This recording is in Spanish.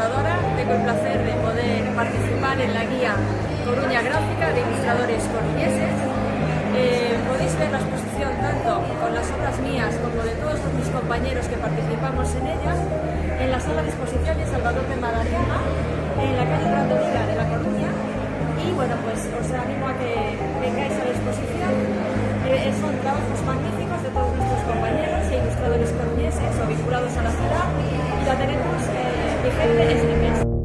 ilustradora, tengo el placer de poder participar en la guía Coruña Gráfica de ilustradores coruñeses. Podéis ver la exposición tanto con las obras mías como de todos mis compañeros que participamos en ella en la sala de exposiciones Salvador de Madariaga, en la calle Grandolina de La Coruña. Y bueno, pues os animo a que vengáis a la exposición. Son trabajos magníficos de todos nuestros compañeros e ilustradores coruñeses o vinculados a la ciudad, y la tenemos vigente este mes.